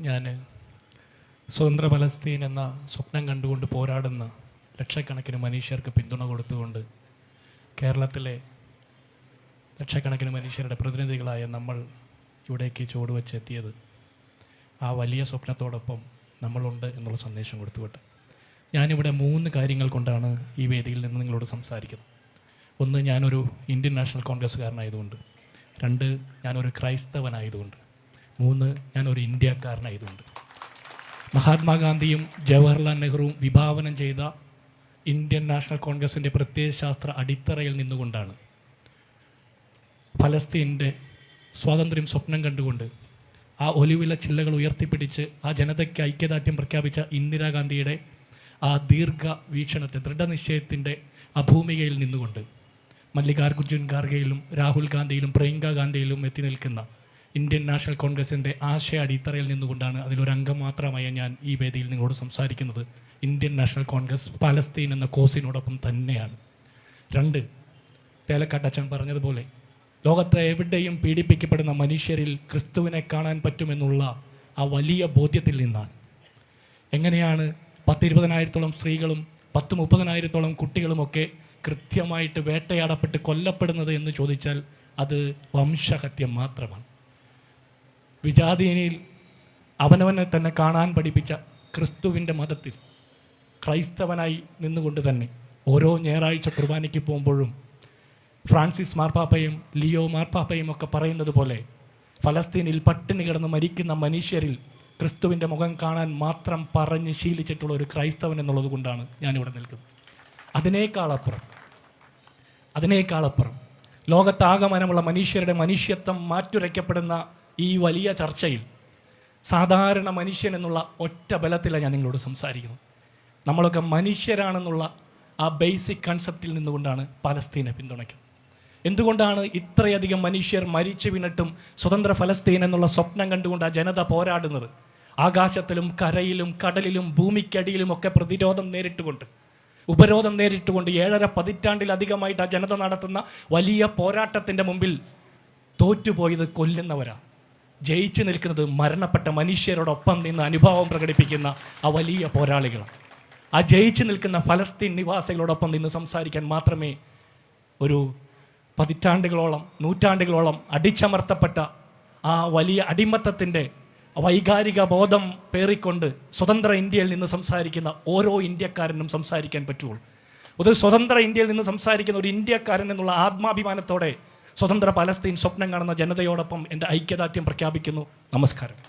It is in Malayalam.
ഞാൻ സ്വതന്ത്ര പലസ്തീൻ എന്ന സ്വപ്നം കണ്ടുകൊണ്ട് പോരാടുന്ന ലക്ഷക്കണക്കിന് മനുഷ്യർക്ക് പിന്തുണ കൊടുത്തുകൊണ്ട് കേരളത്തിലെ ലക്ഷക്കണക്കിന് മനുഷ്യരുടെ പ്രതിനിധികളായ നമ്മൾ ഇവിടേക്ക് ചുവടുവെച്ചെത്തിയത് ആ വലിയ സ്വപ്നത്തോടൊപ്പം നമ്മളുണ്ട് എന്നുള്ള സന്ദേശം കൊടുത്തുകൊണ്ട് ഞാനിവിടെ 3 കാര്യങ്ങൾ കൊണ്ടാണ് ഈ വേദിയിൽ നിന്ന് നിങ്ങളോട് സംസാരിക്കുന്നത്. 1, ഞാനൊരു ഇന്ത്യൻ നാഷണൽ കോൺഗ്രസ്സുകാരനായതുകൊണ്ട്. 2, ഞാനൊരു ക്രൈസ്തവനായതുകൊണ്ട്. 3, ഞാനൊരു ഇന്ത്യക്കാരനായതുകൊണ്ട്. മഹാത്മാഗാന്ധിയും ജവഹർലാൽ നെഹ്റുവും വിഭാവനം ചെയ്ത ഇന്ത്യൻ നാഷണൽ കോൺഗ്രസിൻ്റെ പ്രത്യയശാസ്ത്ര അടിത്തറയിൽ നിന്നുകൊണ്ടാണ് ഫലസ്തീൻ്റെ സ്വാതന്ത്ര്യം സ്വപ്നം കണ്ടുകൊണ്ട് ആ ഒലിവില ചില്ലകൾ ഉയർത്തിപ്പിടിച്ച് ആ ജനതയ്ക്ക് ഐക്യദാർഢ്യം പ്രഖ്യാപിച്ച ഇന്ദിരാഗാന്ധിയുടെ ആ ദീർഘ വീക്ഷണത്തെ ദൃഢനിശ്ചയത്തിൻ്റെ അഭൂമികയിൽ നിന്നുകൊണ്ട് മല്ലികാർജുൻ ഖാർഗെയിലും രാഹുൽ ഗാന്ധിയിലും പ്രിയങ്ക ഗാന്ധിയിലും എത്തി നിൽക്കുന്ന ഇന്ത്യൻ നാഷണൽ കോൺഗ്രസിൻ്റെ ആശയ അടിത്തറയിൽ നിന്നുകൊണ്ടാണ് അതിലൊരംഗം മാത്രമായ ഞാൻ ഈ വേദിയിൽ നിങ്ങളോട് സംസാരിക്കുന്നത്. ഇന്ത്യൻ നാഷണൽ കോൺഗ്രസ് പലസ്തീൻ എന്ന കോസിനോടൊപ്പം തന്നെയാണ്. 2, തേലക്കാട്ടച്ചൻ പറഞ്ഞതുപോലെ ലോകത്തെ എവിടെയും പീഡിപ്പിക്കപ്പെടുന്ന മനുഷ്യരിൽ ക്രിസ്തുവിനെ കാണാൻ പറ്റുമെന്നുള്ള ആ വലിയ ബോധ്യത്തിൽ നിന്നാണ്. എങ്ങനെയാണ് 10-20,000-ഓളം സ്ത്രീകളും 30,000-ഓളം കുട്ടികളുമൊക്കെ കൃത്യമായിട്ട് വേട്ടയാടപ്പെട്ട് കൊല്ലപ്പെടുന്നത് എന്ന് ചോദിച്ചാൽ അത് വംശഹത്യം മാത്രമാണ്. വിജാതീയനിൽ അവനവനെ തന്നെ കാണാൻ പഠിപ്പിച്ച ക്രിസ്തുവിൻ്റെ മതത്തിൽ ക്രൈസ്തവനായി നിന്നുകൊണ്ട് തന്നെ ഓരോ ഞായറാഴ്ച കുർബാനയ്ക്ക് പോകുമ്പോഴും ഫ്രാൻസിസ് മാർപ്പാപ്പയും ലിയോ മാർപ്പാപ്പയും ഒക്കെ പറയുന്നത് പോലെ ഫലസ്തീനിൽ പട്ടിണി കിടന്ന് മരിക്കുന്ന മനുഷ്യരിൽ ക്രിസ്തുവിൻ്റെ മുഖം കാണാൻ മാത്രം പറഞ്ഞ് ശീലിച്ചിട്ടുള്ള ഒരു ക്രൈസ്തവൻ എന്നുള്ളത് കൊണ്ടാണ് ഞാനിവിടെ നിൽക്കുന്നത്. അതിനേക്കാളപ്പുറം ലോകത്താകമാനമുള്ള മനുഷ്യരുടെ മനുഷ്യത്വം മാറ്റുരയ്ക്കപ്പെടുന്ന ഈ വലിയ ചർച്ചയിൽ സാധാരണ മനുഷ്യൻ എന്നുള്ള ഒറ്റ ബലത്തിലാണ് ഞാൻ നിങ്ങളോട് സംസാരിക്കുന്നത്. നമ്മളൊക്കെ മനുഷ്യരാണെന്നുള്ള ആ ബേസിക് കൺസെപ്റ്റിൽ നിന്നുകൊണ്ടാണ് പലസ്തീനെ പിന്തുണയ്ക്കുന്നത്. എന്തുകൊണ്ടാണ് ഇത്രയധികം മനുഷ്യർ മരിച്ചു വീണിട്ടും സ്വതന്ത്ര ഫലസ്തീൻ എന്നുള്ള സ്വപ്നം കണ്ടുകൊണ്ട് ആ ജനത പോരാടുന്നത്? ആകാശത്തിലും കരയിലും കടലിലും ഭൂമിക്കടിയിലും ഒക്കെ പ്രതിരോധം നേരിട്ടുകൊണ്ട്, ഉപരോധം നേരിട്ടുകൊണ്ട് 7.5 പതിറ്റാണ്ടിലധികമായിട്ട് ആ ജനത നടത്തുന്ന വലിയ പോരാട്ടത്തിൻ്റെ മുമ്പിൽ തോറ്റുപോയത് കൊല്ലുന്നവരാ, ജയിച്ചു നിൽക്കുന്നത് മരണപ്പെട്ട മനുഷ്യരോടൊപ്പം നിന്ന് അനുഭവം പ്രകടിപ്പിക്കുന്ന ആ വലിയ പോരാളികളാണ്. ആ ജയിച്ചു നിൽക്കുന്ന ഫലസ്തീൻ നിവാസികളോടൊപ്പം നിന്ന് സംസാരിക്കാൻ മാത്രമേ ഒരു പതിറ്റാണ്ടുകളോളം നൂറ്റാണ്ടുകളോളം അടിച്ചമർത്തപ്പെട്ട ആ വലിയ അടിമത്തത്തിൻ്റെ വൈകാരിക ബോധം പേറിക്കൊണ്ട് സ്വതന്ത്ര ഇന്ത്യയിൽ നിന്ന് സംസാരിക്കുന്ന ഓരോ ഇന്ത്യക്കാരനും സംസാരിക്കാൻ പറ്റുള്ളൂ. ഒരു സ്വതന്ത്ര ഇന്ത്യയിൽ നിന്ന് സംസാരിക്കുന്ന ഒരു ഇന്ത്യക്കാരൻ എന്നുള്ള ആത്മാഭിമാനത്തോടെ സ്വതന്ത്ര പലസ്തീൻ സ്വപ്നം കാണുന്ന ജനതയോടൊപ്പം എൻ്റെ ഐക്യദാർഢ്യം പ്രഖ്യാപിക്കുന്നു. നമസ്കാരം.